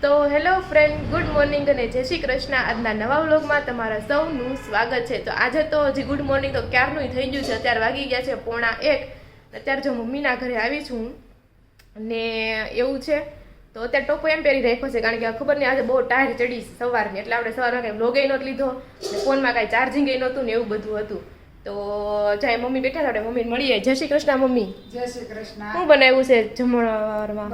તો hello friend, good morning અને જય શ્રી કૃષ્ણ. આજના નવા વ્લોગમાં તમારા સૌનું સ્વાગત છે. તો આજે તો હજી ગુડ મોર્નિંગ તો ક્યારનું થઈ ગયું છે. અત્યારે વાગી ગયા છે 1:45. અત્યારે જો મમ્મીના ઘરે આવી છું અને એવું છે તો અત્યારે ટોપો એમ પહેરી રાખ્યો છે કારણ કે ખબર નહીં આજે બહુ ટાયર ચડી સવારની, એટલે આપણે સવારમાં કાંઈ વ્લોગ નહોતો લીધો ને ફોનમાં કાંઈ ચાર્જિંગ નહોતું ને એવું બધું હતું. તો જાય મમ્મી બેઠા હતા, મમ્મીને મળીએ. જય શ્રી કૃષ્ણ મમ્મી. જય શ્રી કૃષ્ણ. શું બનાવ્યું છે જમણવારમાં?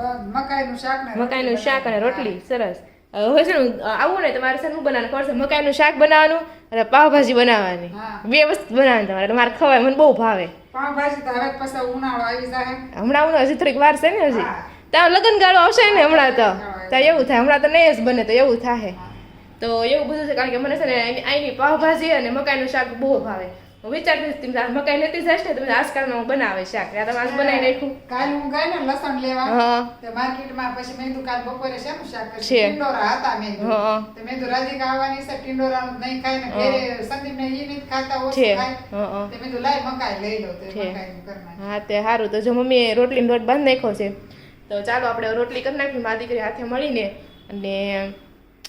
મકાઈનું શાક અને રોટલી. સરસ. હવે છે ને આવું ને તમારે છે શું બનાવવાનું ખબર છે? મકાઈનું શાક બનાવવાનું અને પાવભાજી બનાવવાની, બે વસ્તુ બનાવવાની તમારે. મારે ખવાય, મને બહુ ભાવે પાવભાજી. તો હવે પછી ઉનાળો આવી જાય. હમણાં હજી થોડીક વાર છે ને, હજી ત્યાં લગ્ન ગાળો આવશે ને હમણાં તો ત્યાં એવું થાય. હમણાં તો નહીં જ બને તો એવું થાય. તો એવું બધું છે કારણ કે મને છે ને અહીંની પાવભાજી અને મકાઈનું શાક બહુ ભાવે. હું વિચારતી મકાઈ લેતી જઈશ ને તમે આજકાલમાં હું બનાવે શાક. તમે આજ બનાવી નાખ્યું. કાલ હું ગઈ ને લસણ લેવા તો માર્કેટમાં, પછી મેં કીધું કાલ બપોરે શેનું શાક કરશે? ટિંડોરા હતા. મેં કીધું તો મેં કીધું રાધિકા આવવાની છે, ટિંડોરાનું નહીં ખાય ને ઘરે સંદીપ ને ઈ નહીં ખાતા ઓછું ખાય. તો મેં કીધું લાય મકાઈ લઈ લો. તો મકાઈનું કરવાનું. હા તે સારું. તો જો મમ્મીએ રોટલીનો લોટ બાંધી નાખ્યો છે તો ચાલો આપણે રોટલી કરી નાખી મારી દીકરી હાથે મળીને. અને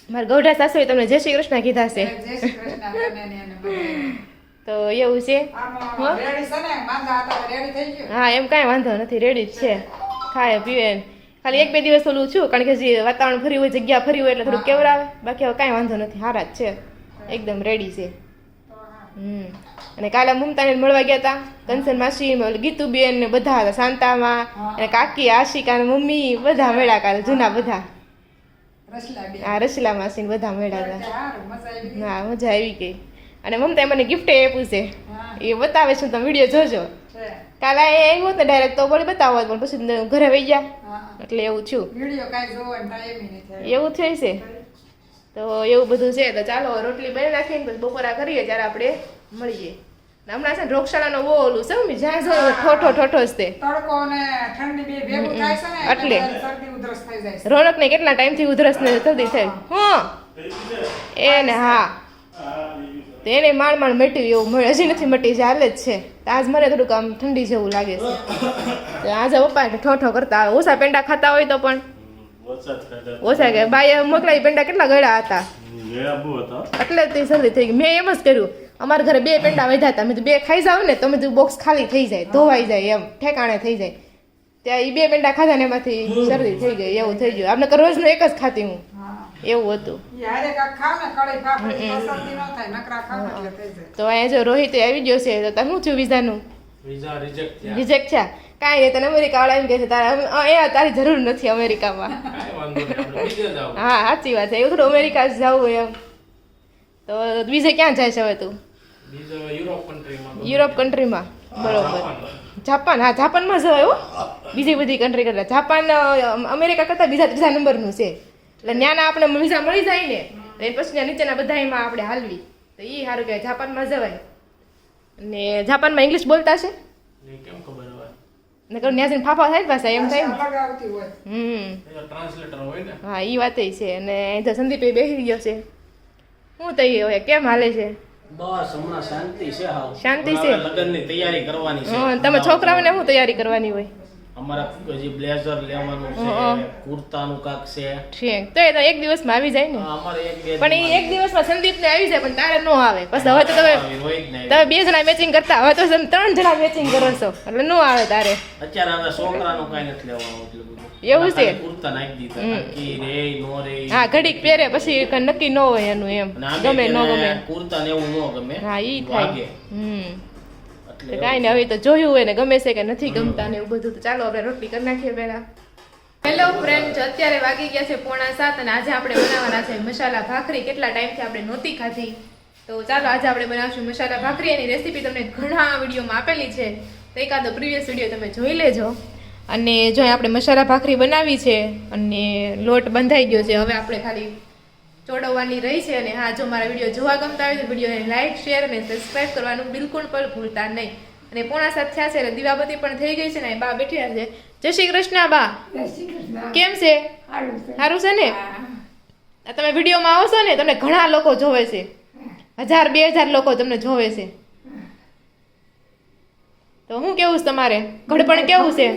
મારા ગૌઢા સાસુએ તમને જય શ્રી કૃષ્ણ કીધા છે. જય શ્રી કૃષ્ણ. તો એવું છે. હા એમ કાંઈ વાંધો નથી, રેડી જ છે. ખાય પીવે ખાલી 1-2 દિવસ ઓલું છું કારણ કે જે વાતાવરણ ફરી હોય, જગ્યા ફરી હોય એટલે થોડું કેવરાવે. બાકી હવે કાંઈ વાંધો નથી, સારા જ છે, એકદમ રેડી છે. અને કાલે મમતાને મળવા ગયા હતા, કંચન માસી, ગીતુબેન ને બધા હતા, શાંતામાં અને કાકી, આશિકા ને મમ્મી બધા મળ્યા કાલે, જૂના બધા. હા રસીલા માસી ને બધા મળ્યા હતા. હા મજા આવી ગઈ. અને મમતાએ મને ગિફ્ટ આપ્યું છે, એ બતાવે છે, તમે વિડીયો જોજો. કાલે આવ્યો તો ડાયરેક્ટ તો બોલી બતાવો, પણ પછી ઘરે વહી ગયા એટલે એવું થયું. એવું થયું છે. તો એવું બધું છે. તો ચાલો રોટલી બની નાખીને પછી બપોરા કરીએ ત્યારે આપણે મળીએ. હમણાં છે ને રોગશાળાનો બહુ ઓલું છે, જ્યાં જોયું ઠોઠો જ તે એટલે રોનક ને કેટલા ટાઈમથી ઉધરસ ને શરદી થઈ. એને હા એને માંડ મટ્યું એવું મળે, હજી નથી મટી, જે હાલે જ છે. આજ મને થોડુંક આમ ઠંડી જેવું લાગે છે. આજે પપ્પા ઠોઠો કરતા આવે. ઓછા પેંડા ખાતા હોય તો પણ ઓછા કે બાય મોકલાવી પેંડા કેટલા ગળ્યા હતા એટલે તે શરદી થઈ ગઈ. મેં એમ જ કર્યું, અમારા ઘરે 2 પેંડા વધ્યા હતા, મેં તો 2 ખાઈ જાવ ને તો મેં બોક્સ ખાલી થઈ જાય, ધોવાઈ જાય, એમ ઠેકાણે થઈ જાય. ત્યાં એ 2 પેંડા ખાધા ને એમાંથી શરદી થઈ ગઈ, એવું થઈ ગયું. આપણે રોજનું એક જ ખાતી હું, એવું હતું. તો અહીંયા જો રોહિત આવી ગયો છે. તો તમે શું થયું વિઝાનું? રિજેક્ટ છે. કાંઈ નહીં, તને અમેરિકા વાળા એમ કહે છે તારે તારી જરૂર નથી અમેરિકામાં. હા સાચી વાત છે, એવું થોડું અમેરિકા જવું એમ. તો બીજે ક્યાં જાય છે હવે તું? યુરોપ કન્ટ્રીમાં. બરોબર. જાપાન. હા જાપાનમાં જવાય હો, બીજી બધી કન્ટ્રી કરતા. જાપાન અમેરિકા કરતા બીજા નંબરનું છે. એટલે ત્યાંના આપણે વિઝા મળી જાય ને એ પછી ત્યાં નીચેના બધા એમાં આપણે હાલવી, તો એ સારું કહેવાય. જાપાનમાં જવાય. અને જાપાનમાં ઇંગ્લિશ બોલતા છે ને, ત્યાં જઈને ફાફા થાય પાછા એમ થાય ને. હા એ વાત છે. અને જો સંદીપ બેસી ગયો છે. શું થઈ હવે, કેમ હાલે છે? બસ હમણાં શાંતિ છે. શાંતિ છે. લગ્નની તૈયારી કરવાની છે. તમે છોકરાઓને શું તૈયારી કરવાની હોય? અમારા હજી બ્લેઝર લેવાનું છે, કુર્તાનું કાક છે. ઠીક. તો એ તો 1 દિવસમાં આવી જાય ને. અમારે પણ એ 1 દિવસમાં સંદીપ ને આવી જાય, પણ તારે ન આવે. પછી હવે તો તમે 2 જણા મેચિંગ કરતા, હવે તો તમે 3 જણા મેચિંગ કરો છો એટલે ન આવે તારે. અત્યારે હવે છોકરાનું કઈ નથી લેવાનું એટલું બધું. એવું છે. કુર્તા નાખી દીધા કે રે નો રે. હા ઘડીક પહેરે પછી નક્કી ન હોય એનું, એમ ગમે ન ગમે. કુર્તા ને એવું ન ગમે. હા ઈ થાય. કાંઈ ને હવે તો જોયું હોય ને ગમે છે કે નથી ગમતા ને એવું બધું. તો ચાલો આપણે રોટલી કરી નાખીએ પહેલા. હેલો ફ્રેન્ડ, અત્યારે વાગી ગયા છે 6:45 અને આજે આપણે બનાવવાના છે મસાલા ભાખરી. કેટલા ટાઈમથી આપણે નહોતી ખાધી, તો ચાલો આજે આપણે બનાવશું મસાલા ભાખરી. એની રેસીપી તમને ઘણા વિડીયોમાં આપેલી છે, તો એકાદો પ્રીવિયસ વિડીયો તમે જોઈ લેજો. અને જો આપણે મસાલા ભાખરી બનાવી છે અને લોટ બંધાઈ ગયો છે. હવે આપણે ખાલી ચોડવવાની રહી છે. અને હા, જો મારા વિડીયો જોવા ગમતા હોય તો વિડીયોને લાઇક, શેર અને સબસ્ક્રાઈબ કરવાનું બિલકુલ પણ ભૂલતા નહીં. અને 6:45 થયા છે એટલે દીવાબત્તી પણ થઈ ગઈ છે ને બા બેઠ્યા છે. જય શ્રી કૃષ્ણ બા. કેમ છે? સારું છે ને? તમે વિડીયોમાં આવશો ને તમને ઘણા લોકો જોવે છે, 1000-2000 લોકો તમને જોવે છે. તો હું કેવું છે તમારે? ઘડપણ કેવું છે?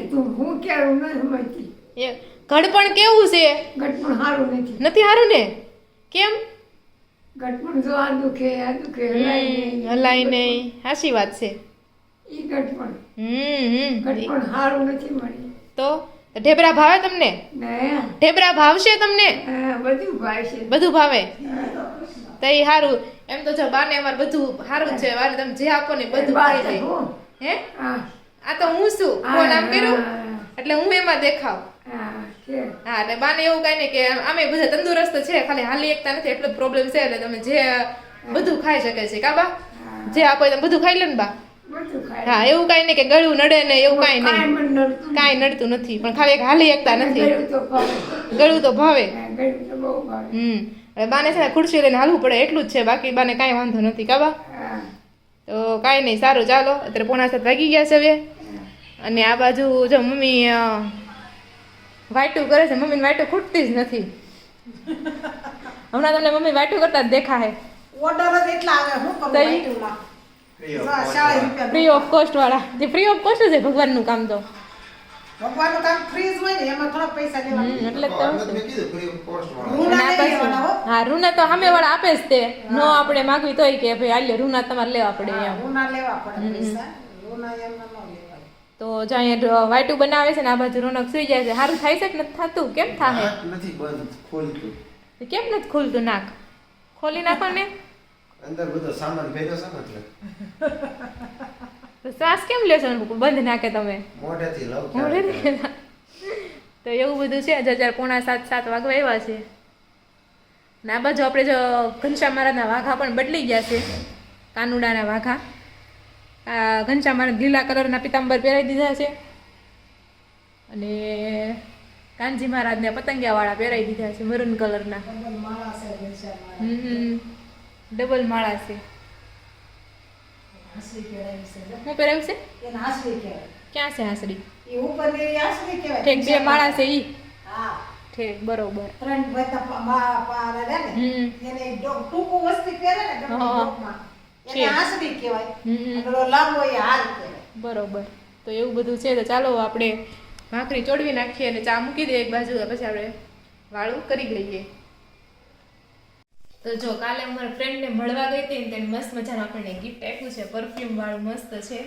ઘડપણ કેવું છે? ગટપણ સારું નથી. નથી સારું ને? કેમ? ગટપણ જો આ દુખે હલાય નહીં. હલાય નહીં, સાચી વાત છે. ઈ ગટપણ હમ ગટપણ સારું નથી મળી. તો ઢેબરા ભાવે તમને? ને ઢેબરા ભાવશે તમને? બધું ભાઈ છે. બધું ભાવે તો એ સારું. એમ તો જો બાને અમારે બધું સારું જ છે. વારે તમે જે આપો ને બધું ખાઈ લે. હે આ તો હું શું ફોન આમ કર્યું એટલે હું એમાં દેખાવ. હા એટલે બાને એવું કઈ નહીં કે આમે બધા તંદુરસ્ત છે, ખાલી હાલી એકતા નથી એટલો પ્રોબ્લેમ છે. એટલે તમે જે બધું ખાઈ શકે છે કા બા? જે આપો તમે બધું ખાઈ લે ને બા? હા એવું કઈ નહીં કે ગળું નડે ને એવું કઈ નહીં, કાંઈ નડતું નથી. પણ ખાલી એક હાલી એકતા નથી. ગળું તો ભાવે. બાને છે ને ખુરશી લઈને હાલવું પડે એટલું જ છે, બાકી બાને કાંઈ વાંધો નથી કા બા? તો કાંઈ નહીં, સારું ચાલો. અત્યારે 6:45 વાગી ગયા છે હવે. અને આ બાજુ જો મમ્મી વાટું કરે છે. મમ્મીને વાટું ખૂટતી જ નથી. હમણાં તમને મમ્મી વાટું કરતા જ દેખા હે. ઓર્ડર જ એટલા આવે હું કરું વાઈટુમાં. ફ્રી ઓફ કોસ્ટ વાળા. જે ફ્રી ઓફ કોસ્ટ છે ભગવાનનું કામ તો. ભગવાનનું કામ ફ્રી જ હોય ને, એમાં થોડા પૈસા લેવાના. એટલે તો મેં કીધું free of cost વાળા. રૂના ના નહીં લેવાના હો. હા રૂના તો સામે વાળા આપે જ તે. નો આપણે માગવી તોય કે ભાઈ આલ્યો રૂના તમારે લેવા પડે હા, એમ. રૂના લેવા પડે પૈસા. રૂના એમના ન લેવાય. તો જો અહીંયા વાટું બનાવે છે ને આ બાજુ રોનક સુઈ જાય છે. સારું થાય છે કે નથી થતું? કેમ થાય? નાક નથી બંધ ખોલતું. કેમ નથી ખુલતું નાક? ખોલી નાખો ને. અંદર બધો સામાન ભેગો છે ને એટલે તો શ્વાસ કેમ લેશો? બંધ નાખે તમે મોઢેથી લવ મોઢેથી. તો એવું બધું છે. અત્યારે 6:45 વાગવા આવ્યા છે. ને આ બાજુ આપણે જો ઘનશ્યામ મહારાજના વાઘા પણ બદલી ગયા છે. કાનુડાના વાઘા. આ ઘનશ્યામ મહારાજ લીલા કલરના પિતાંબર પહેરાવી દીધા છે. અને કાનજી મહારાજને પતંગિયાવાળા પહેરાવી દીધા છે મરૂન કલરના. માળા છે ઘનશ્યામ ડબલ માળા છે. હાસડી કહેવાય છે. શું પહેરાવ્યું છે? એને હાસડી કહેવાય. ક્યાં છે હાસડી? એ ઉપરની હાસડી કહેવાય. ઠેક 2 માળા છે ઈ. હા. ઠેક બરોબર. ત્રણ બધા પારા રે ને એને ટૂંકું વસ્તી પહેરે ને ગમે ડોકમાં. એને હાસડી કહેવાય. અને લાંબો એ હાર કહેવાય. બરોબર. તો એવું બધું છે. તો ચાલો આપણે ભાખરી ચોડવી નાખીએ અને ચા મૂકી દઈએ એક બાજુ, પછી આપણે વાળું કરી લઈએ. તો જો કાલે અમારા ફ્રેન્ડને મળવા ગઈ હતી ને તેને મસ્ત મજાનું આપણને ગિફ્ટ આપ્યું છે. પરફ્યુમ વાળું મસ્ત છે.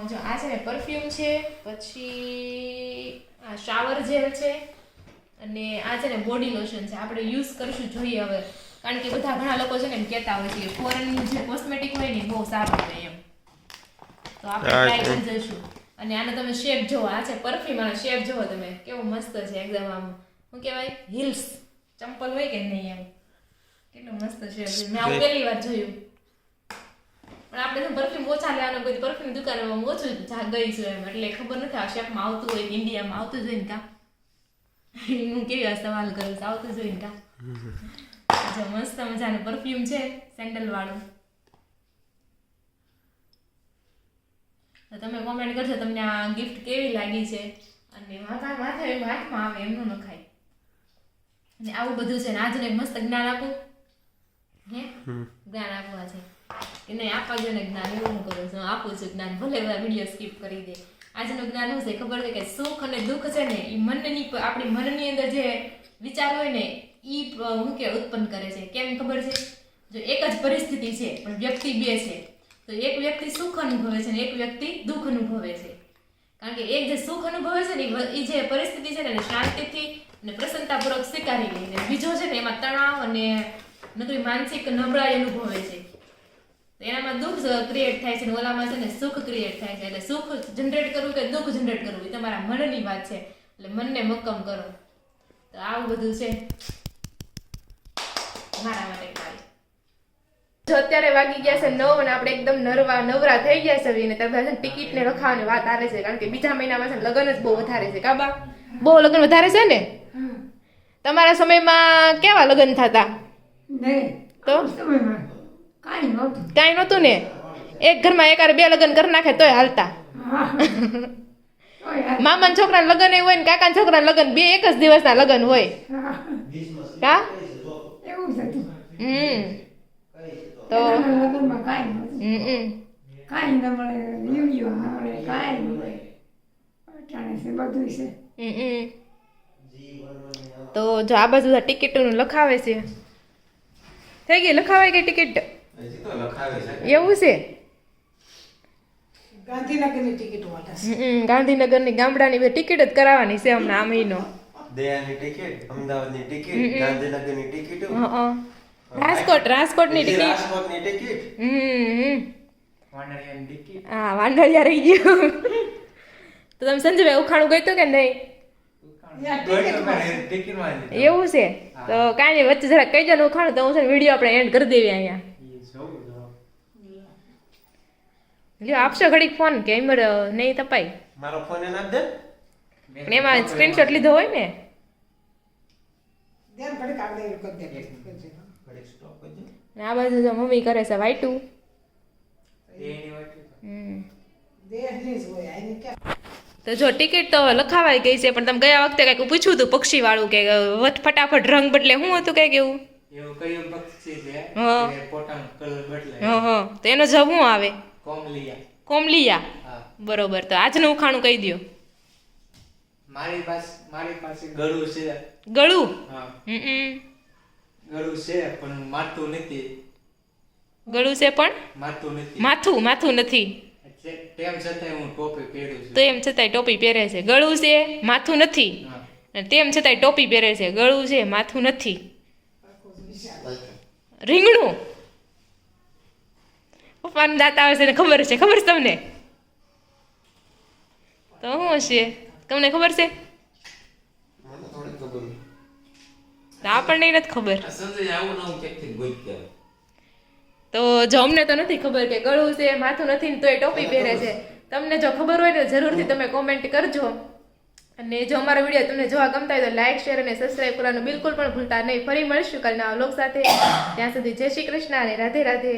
જો આ છે ને પરફ્યુમ છે, પછી આ શાવર જેલ છે, અને આ છે ને બોડી લોશન છે. આપણે યુઝ કરીશું, જોઈએ હવે. કારણ કે બધા ઘણા લોકો છે ને એમ કહેતા હોય છે કે ફોરેનનું જે કોસ્મેટિક હોય ને બહુ સારું હોય એમ. તો આપણે ટ્રાય કરી જઈશું. અને આનો તમે શેપ જુઓ. આ છે પરફ્યુમ, આનો શેપ જુઓ તમે કેવો મસ્ત છે એકદમ. આમ શું કહેવાય, હિલ્સ ચંપલ હોય કે નહીં એમ. કેટલું મસ્ત છે. મેં આવું પહેલી વાર જોયું. પણ આપણે તો પરફ્યુમ ઓછા લેવાનું, કોઈ પરફ્યુમ દુકાનમાં ઓછું ગઈ છું એમ, એટલે ખબર નથી આ શેપમાં આવતું હોય કે ઇન્ડિયામાં આવતું જ હોય ને કા. હું કેવી આ સવાલ કરું છું, આવતું જ હોય ને કા. જો મસ્ત મજાનું પરફ્યુમ છે સેન્ડલ વાળું. તો તમે કોમેન્ટ કરજો તમને આ ગિફ્ટ કેવી લાગી છે. અને માથે એવું હાથમાં આવે એમનું નખાય. અને આવું બધું છે ને. આજને મસ્ત જ્ઞાન આપું. હે જ્ઞાન આપવા છે કે નહીં? આપવા જો ને જ્ઞાન. એવું હું કરું છું, આપું છું જ્ઞાન. ભલે વિડીયો સ્કીપ કરી દે. આજનું જ્ઞાન શું છે ખબર છે? કે સુખ અને દુઃખ છે ને એ મનની, આપણી મનની અંદર જે વિચાર હોય ને એ શું કે ઉત્પન્ન કરે છે. કેમ ખબર છે? જો એક જ પરિસ્થિતિ છે પણ વ્યક્તિ બે છે, તો એક વ્યક્તિ સુખ અનુભવે છે ને એક વ્યક્તિ દુઃખ અનુભવે છે. કારણ કે એક જે સુખ અનુભવે છે ને એ જે પરિસ્થિતિ છે ને શાંતિથી અને પ્રસન્નતાપૂર્વક સ્વીકારી લે છે. બીજો છે ને એમાં તણાવ અને નકરી માનસિક નબળાઈ અનુભવે છે. તો એનામાં દુઃખ ક્રિએટ થાય છે ને ઓલામાં છે ને સુખ ક્રિએટ થાય છે. એટલે સુખ જનરેટ કરવું કે દુઃખ જનરેટ કરવું એ તમારા મનની વાત છે. એટલે મનને મક્કમ કરો. તો આવું બધું છે મારા માટે. જો અત્યારે વાગી ગયા છે 9 અને આપણે એકદમ નવરા થઈ ગયા છે. ને ત્યારે ટિકિટ ને રખાવાની વાત આવે છે. કારણ કે બીજા મહિનામાં છે લગ્ન જ બહુ વધારે છે. કાબા બહુ લગ્ન વધારે છે ને? તમારા સમયમાં કેવા લગ્ન થતા? તો કાંઈ નહોતું ને. એક ઘરમાં એકારે 2 લગ્ન કરી નાખે તોય હાલતા. મામાના છોકરાના લગ્ન હોય ને કાકાના છોકરાના લગ્ન 2 એક જ દિવસના લગ્ન હોય. કા તો તો જો આ બાજુ ટિકિટોનું લખાવે છે. થઈ ગઈ લખાવાય ગઈ ટિકિટ? હજી તો લખાવે છે. એવું છે. ગાંધીનગરની ટિકિટ વાળા છે. ગાંધીનગરની ગામડાની બધી ટિકિટ જ કરાવવાની છે હમણાં આ મહિનો. દયાની ટિકિટ, અમદાવાદની ટિકિટ, ગાંધીનગરની ટિકિટ, રાજકોટની ટિકિટ. રાજકોટની ટિકિટ. વાંડરિયાની ટિકિટ. હા વાંઢળિયા રહી ગયું. તો તમે સંજયભાઈ ઉખાણું ગયું હતું કે નહીં? ટિકિટમાં એવું છે તો કાંઈ નહીં, વચ્ચે જરા કહી દો ને ઉખાણું તો હું છે વિડીયો આપણે એન્ડ કરી દેવી અહીંયા. લ્યો આપશો ઘડીક ફોન કે એમ નહીં તપાય? મારો ફોન એને આપી દે. પણ એમાં સ્ક્રીનશોટ લીધો હોય ને. ધ્યાન ઘડીક આગળ કરી દે. ઘડીક સ્ટોપ કરજો. ને આ બાજુ જો મમ્મી કરે છે વાઈટું. દેહની જ હોય આની ક્યાં. તો જો ટિકિટ તો હવે લખાવાઈ ગઈ છે, પણ તમે ગયા વખતે કંઈક પૂછ્યું હતું પક્ષી વાળું કે ફટાફટ રંગ બદલે શું હતું કંઈક એવું? એવું કયું પક્ષી છે હા. કે પોતાનો કલર બદલાય? હા તો એનો જવાબ શું આવે? કોમલિયા. કોમલિયા. હા. બરોબર, તો આજનું ઉખાણું કહી દો. મારી પાસે ગળું છે. ગળું? હા. ગળું ગળું છે પણ માથું નથી. છે પણ માથું નથી. માથું નથી. તેમ છતાંય હું ટોપી પહેરું છું. તો એમ છતાંય ટોપી પહેરે છે. ગળું છે, માથું નથી, હા. અને તેમ છતાંય ટોપી પહેરે છે. ગળું છે, માથું નથી. રીંગણું. પપ્પાને દાંત આવે છે ને ખબર છે તમને? તો શું હશે? તમને ખબર છે? મને થોડી ખબર. તો આપણને નથી ખબર. સંજય આવું નવું ક્યાંકથી ગોઈ. તો જો અમને તો નથી ખબર કે ગળું છે, માથું નથી ને તોય ટોપી પહેરે છે. તમને જો ખબર હોય તો જરૂરથી તમે કોમેન્ટ કરજો. અને જો અમારો વિડીયો તમને જોવા ગમતા હોય તો લાઈક, શેર અને સબસ્ક્રાઈબ કરવાનું બિલકુલ પણ ભૂલતા નહીં. ફરી મળીશું કાલના વ્લોગ સાથે. ત્યાં સુધી જય શ્રી કૃષ્ણ અને રાધે રાધે.